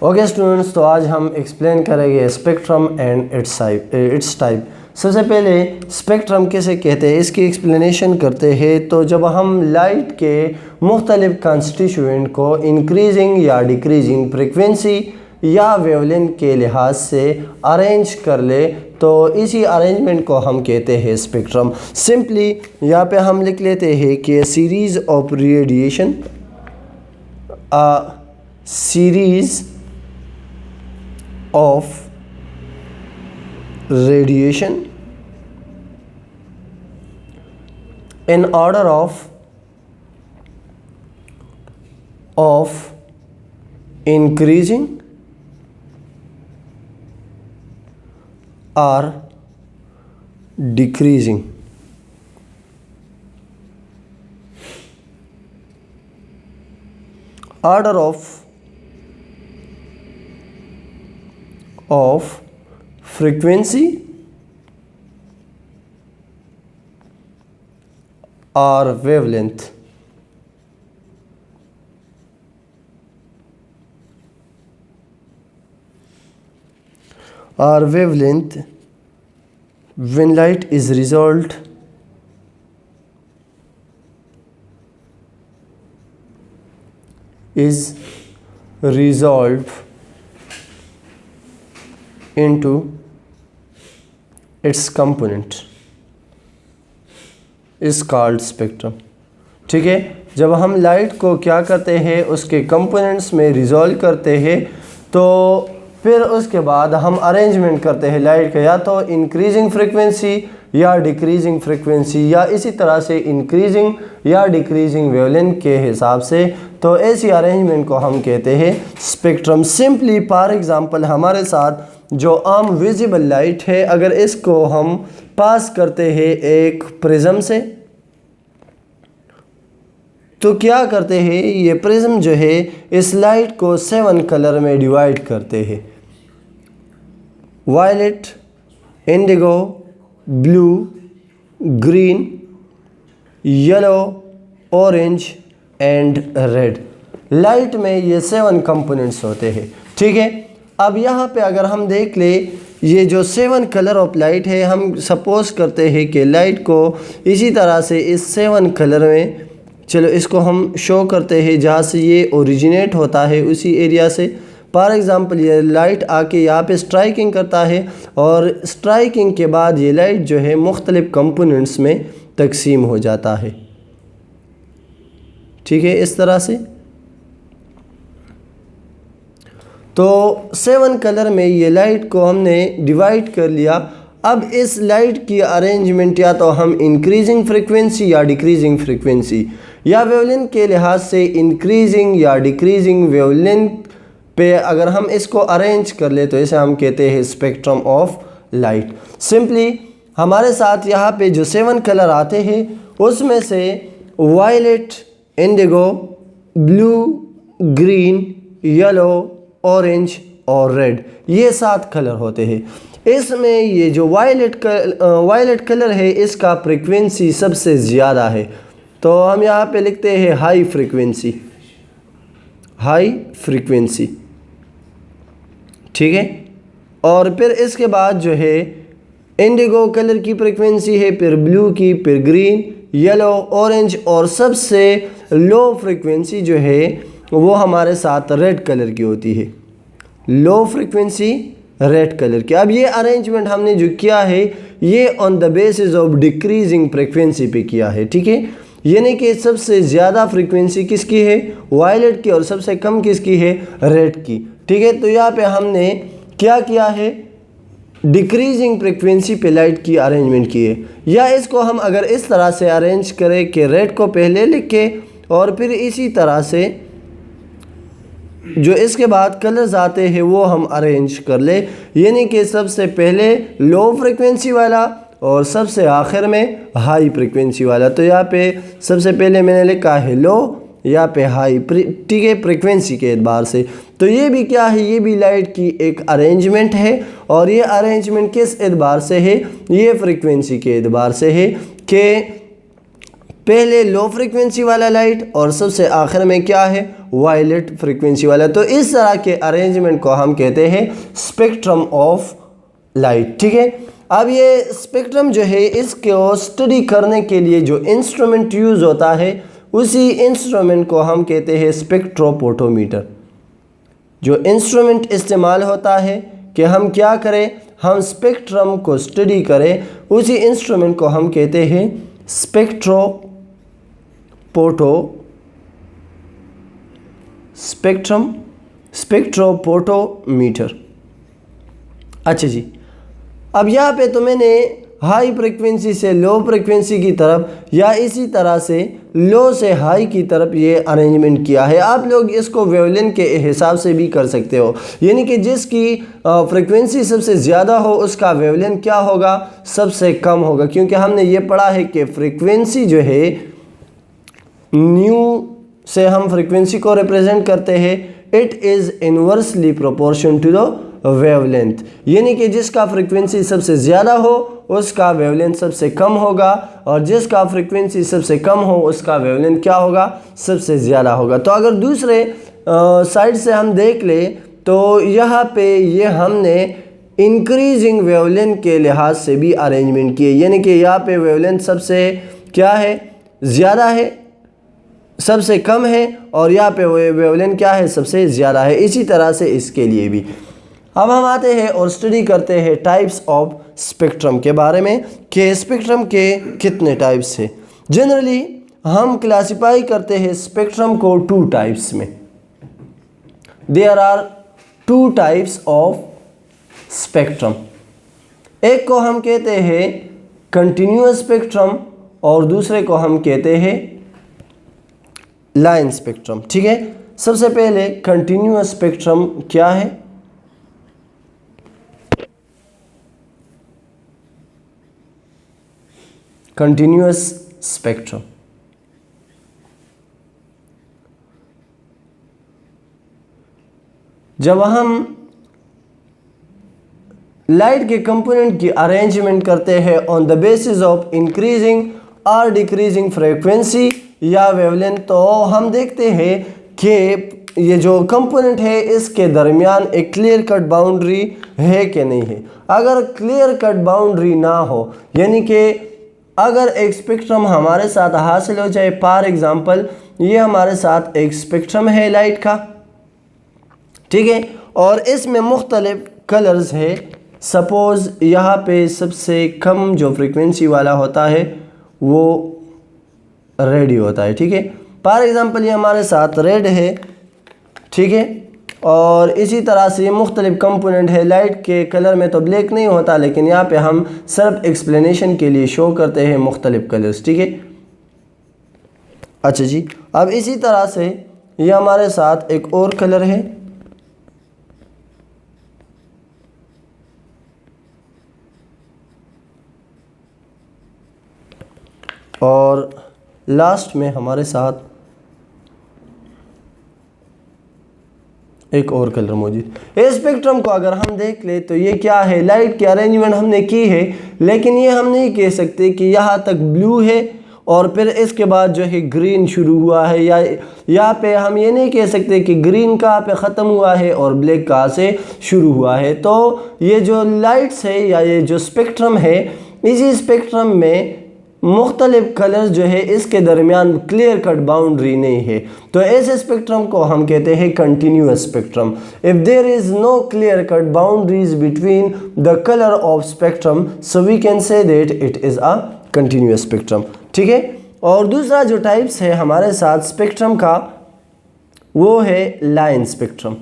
Okay students, तो आज हम एक्सप्लेन करेंगे स्पेक्ट्रम एंड इट्स टाइप। सबसे पहले स्पेक्ट्रम किसे कहते हैं इसकी एक्सप्लेनेशन करते हैं। तो जब हम लाइट के मुख्तलिफ कंस्टिट्यूएंट को इंक्रीजिंग या डिक्रीजिंग फ्रिक्वेंसी या वेवलेंथ के लिहाज से अरेंज कर ले तो इसी अरेंजमेंट को हम कहते हैं स्पेक्ट्रम। सिंपली यहाँ पे हम लिख लेते हैं कि series of radiation, series of radiation in order of increasing or decreasing. Order of frequency or wavelength. Or wavelength when light is resolved into its component is called spectrum। ठीक है, जब हम लाइट को क्या करते हैं उसके कंपोनेंट्स में रिजॉल्व करते हैं तो फिर उसके बाद हम अरेंजमेंट करते हैं लाइट का, या तो इंक्रीजिंग फ्रिक्वेंसी या डिक्रीजिंग फ्रिक्वेंसी या इसी तरह से इंक्रीजिंग या डिक्रीजिंग वेवलेंथ के हिसाब से। तो ऐसी अरेंजमेंट को हम कहते हैं स्पेक्ट्रम। सिंपली फॉर एग्जांपल हमारे साथ जो आम विजिबल लाइट है, अगर इसको हम पास करते हैं एक प्रिज्म से तो क्या करते हैं, ये प्रिज्म जो है इस लाइट को 7 कलर में डिवाइड करते हैं। Violet, indigo, blue, green, yellow, orange and red. Light में ये 7 कंपोनेंट्स होते हैं। ठीक है, अब यहाँ पे अगर हम देख ले ये जो 7 कलर ऑफ लाइट है, हम सपोज करते हैं कि लाइट को इसी तरह से इस 7 कलर में, चलो इसको हम शो करते हैं जहाँ से ये ओरिजिनेट होता है उसी एरिया से। फॉर एग्ज़ाम्पल ये लाइट आके यहाँ पे स्ट्राइकिंग करता है और स्ट्राइकिंग के बाद ये लाइट जो है मुख्तलिफ कंपोनेंट्स में तकसीम हो जाता है। ठीक है, इस तरह से। तो 7 कलर में ये लाइट को हमने डिवाइड कर लिया। अब इस लाइट की अरेंजमेंट या तो हम इंक्रीजिंग फ्रिक्वेंसी या डिक्रीजिंग फ्रिक्वेंसी या वेवलेंथ के लिहाज से इंक्रीजिंग या डिक्रीजिंग वेवलेंथ पे अगर हम इसको अरेंज कर ले तो इसे हम कहते हैं स्पेक्ट्रम ऑफ लाइट। सिंपली हमारे साथ यहाँ पे जो 7 कलर आते हैं उसमें से violet, indigo, blue, green, yellow, orange और रेड, ये 7 कलर होते हैं। इसमें ये जो वायलेट कलर है इसका फ्रिक्वेंसी सबसे ज़्यादा है, तो हम यहाँ पे लिखते हैं हाई फ्रिक्वेंसी। ठीक है, और फिर इसके बाद जो है इंडिगो कलर की फ्रिक्वेंसी है, फिर ब्लू की, फिर ग्रीन, येलो, ऑरेंज और सबसे लो फ्रिक्वेंसी जो है वो हमारे साथ रेड कलर की होती है। लो फ्रिक्वेंसी रेड कलर की। अब ये अरेंजमेंट हमने जो किया है ये on the basis of decreasing frequency पे किया है। ठीक है, यानी कि सबसे ज़्यादा फ्रिक्वेंसी किसकी है, वायलेट की, और सबसे कम किसकी है, रेड की। ठीक है, तो यहाँ पे हमने क्या किया है, डिक्रीजिंग फ्रिक्वेंसी पे लाइट की अरेंजमेंट की है। या इसको हम अगर इस तरह से अरेंज करें कि रेड को पहले लिखे और फिर इसी तरह से जो इसके बाद कलर्स आते हैं वो हम अरेंज कर ले, यानी कि सबसे पहले लो फ्रिक्वेंसी वाला और सबसे आखिर में हाई फ्रिक्वेंसी वाला। तो यहाँ पे सबसे पहले मैंने लिखा है लो, यहाँ पे हाई। ठीक है, फ्रिक्वेंसी के एतबार से। तो ये भी क्या है, ये भी लाइट की एक अरेंजमेंट है, और ये अरेंजमेंट किस एतबार से है, ये फ्रिक्वेंसी के एतबार से है कि पहले लो फ्रिक्वेंसी वाला लाइट और सबसे आखिर में क्या है, वायलेट फ्रीक्वेंसी वाला। तो इस तरह के अरेंजमेंट को हम कहते हैं स्पेक्ट्रम ऑफ लाइट, ठीक है। अब ये स्पेक्ट्रम जो है इसको स्टडी करने के लिए जो इंस्ट्रूमेंट यूज़ होता है उसी इंस्ट्रूमेंट को हम कहते हैं स्पेक्ट्रोफोटोमीटर। जो इंस्ट्रूमेंट इस्तेमाल होता है कि हम क्या करें, हम स्पेक्ट्रम को स्टडी करें, उसी इंस्ट्रूमेंट को हम कहते हैं स्पेक्ट्रोफोटोमीटर। अच्छा जी, अब यहाँ पे तो मैंने हाई फ्रिक्वेंसी से लो फ्रिक्वेंसी की तरफ या इसी तरह से लो से हाई की तरफ ये अरेंजमेंट किया है। आप लोग इसको वेवलेंथ के हिसाब से भी कर सकते हो, यानी कि जिसकी फ्रिक्वेंसी सबसे ज़्यादा हो उसका वेवलेंथ क्या होगा, सबसे कम होगा। क्योंकि हमने ये पढ़ा है कि फ्रिक्वेंसी जो है न्यू से हम फ्रिक्वेंसी को रिप्रेजेंट करते हैं, it is inversely proportion to the wavelength, यानी कि जिसका फ्रिक्वेंसी सबसे ज़्यादा हो उसका वेवलेंथ सबसे कम होगा, और जिसका फ्रिक्वेंसी सबसे कम हो उसका वेवलेंथ क्या होगा, सबसे ज़्यादा होगा। तो अगर दूसरे साइड से हम देख ले तो यहाँ पे ये हमने इंक्रीजिंग वेवलेंथ के लिहाज से भी अरेंजमेंट किए, यानी कि यहाँ पे वेवलेंथ सबसे क्या है, ज़्यादा है, सबसे कम है, और यहाँ पे वेवलेंथ क्या है, सबसे ज़्यादा है। इसी तरह से इसके लिए भी। अब हम आते हैं और स्टडी करते हैं टाइप्स ऑफ स्पेक्ट्रम के बारे में कि स्पेक्ट्रम के कितने टाइप्स हैं। जनरली हम क्लासिफाई करते हैं स्पेक्ट्रम को 2 टाइप्स में। There are 2 types of spectrum. एक को हम कहते हैं कंटिन्यूअस स्पेक्ट्रम और दूसरे को हम कहते हैं लाइन स्पेक्ट्रम, ठीक है। सबसे पहले कंटिन्यूअस स्पेक्ट्रम क्या है। कंटिन्यूअस स्पेक्ट्रम जब हम लाइट के कंपोनेंट की अरेंजमेंट करते हैं on the basis of increasing और डिक्रीजिंग फ्रीक्वेंसी या वेवलेंथ, तो हम देखते हैं कि ये जो कंपोनेंट है इसके दरमियान एक क्लियर कट बाउंड्री है कि नहीं है। अगर क्लियर कट बाउंड्री ना हो, यानी कि अगर एक स्पेक्ट्रम हमारे साथ हासिल हो जाए, फॉर एग्जांपल ये हमारे साथ एक स्पेक्ट्रम है लाइट का, ठीक है, और इसमें मुख्तलिफ कलर्स है। सपोज़ यहाँ पे सबसे कम जो फ्रीक्वेंसी वाला होता है वो रेड होता है, ठीक है। फॉर एग्जांपल ये हमारे साथ रेड है, ठीक है, और इसी तरह से मुख्तलिफ कंपोनेंट है। लाइट के कलर में तो ब्लैक नहीं होता, लेकिन यहाँ पे हम सिर्फ एक्सप्लेनेशन के लिए शो करते हैं मुख्तलिफ कलर्स, ठीक है। अच्छा जी, अब इसी तरह से ये हमारे साथ एक और कलर है, और लास्ट में हमारे साथ एक और कलर मौजूद। इस स्पेक्ट्रम को अगर हम देख ले तो ये क्या है, लाइट की अरेंजमेंट हमने की है, लेकिन ये हम नहीं कह सकते कि यहाँ तक ब्लू है और फिर इसके बाद जो है ग्रीन शुरू हुआ है, या यहाँ पे हम ये नहीं कह सकते कि ग्रीन कहाँ पे ख़त्म हुआ है और ब्लैक कहाँ से शुरू हुआ है। तो ये जो लाइट्स है या ये जो स्पेक्ट्रम है, इसी स्पेक्ट्रम में मुख्तलिफ कलर्स जो है इसके दरमियान क्लियर कट बाउंड्री नहीं है, तो ऐसे स्पेक्ट्रम को हम कहते हैं continuous spectrum. If there is no clear cut boundaries between the colour of spectrum, so we can say that it is a continuous spectrum, ठीक है। और दूसरा जो टाइप्स है हमारे साथ स्पेक्ट्रम का वो है लाइन स्पेक्ट्रम।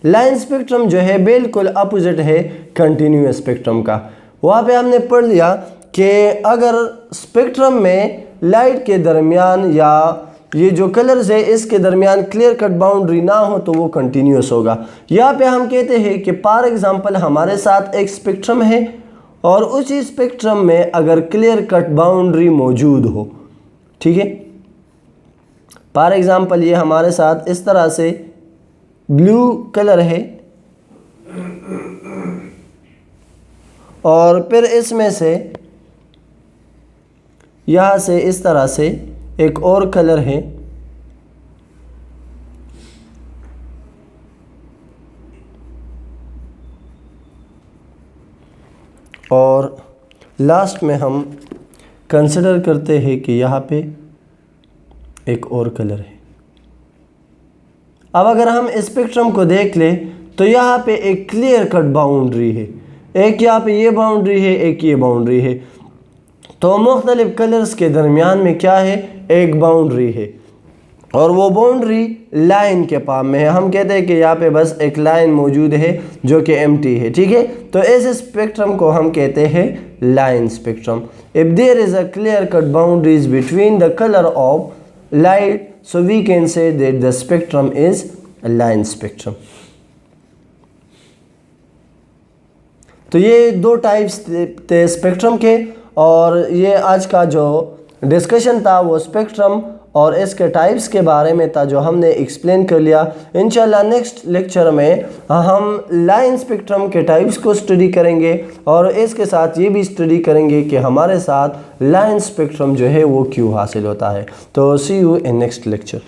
लाइन स्पेक्ट्रम जो है बिल्कुल अपोजिट है कंटिन्यूअस स्पेक्ट्रम का। वहाँ पे हमने पढ़ लिया कि अगर स्पेक्ट्रम में लाइट के दरमियान या ये जो कलर्स है इसके दरमियान क्लियर कट बाउंड्री ना हो तो वो कंटिन्यूअस होगा। यहाँ पे हम कहते हैं कि फॉर एग्जांपल हमारे साथ एक स्पेक्ट्रम है और उसी स्पेक्ट्रम में अगर क्लियर कट बाउंड्री मौजूद हो, ठीक है। फॉर एग्जांपल ये हमारे साथ इस तरह से ब्लू कलर है और फिर इसमें से यहाँ से इस तरह से एक और कलर है, और लास्ट में हम कंसिडर करते हैं कि यहाँ पे एक और कलर है। अब अगर हम स्पेक्ट्रम को देख लें तो यहाँ पे एक क्लियर कट बाउंड्री है, एक यहाँ पे ये बाउंड्री है, एक ये बाउंड्री है। तो मुख्तलिफ कलर्स के दरमियान में क्या है, एक बाउंड्री है, और वो बाउंड्री लाइन के पास में है। हम कहते हैं कि यहाँ पे बस एक लाइन मौजूद है जो कि एम्प्टी है, ठीक है। तो इस स्पेक्ट्रम को हम कहते हैं line spectrum. If there is a clear cut boundaries between the colour of light, so we can say that the spectrum is a line spectrum। तो ये दो टाइप्स थे स्पेक्ट्रम के, और ये आज का जो डिस्कशन था वो स्पेक्ट्रम और इसके टाइप्स के बारे में था, जो हमने एक्सप्लेन कर लिया। इंशाल्लाह नेक्स्ट लेक्चर में हम लाइन स्पेक्ट्रम के टाइप्स को स्टडी करेंगे, और इसके साथ ये भी स्टडी करेंगे कि हमारे साथ लाइन स्पेक्ट्रम जो है वो क्यों हासिल होता है। तो सी यू इन नेक्स्ट लेक्चर।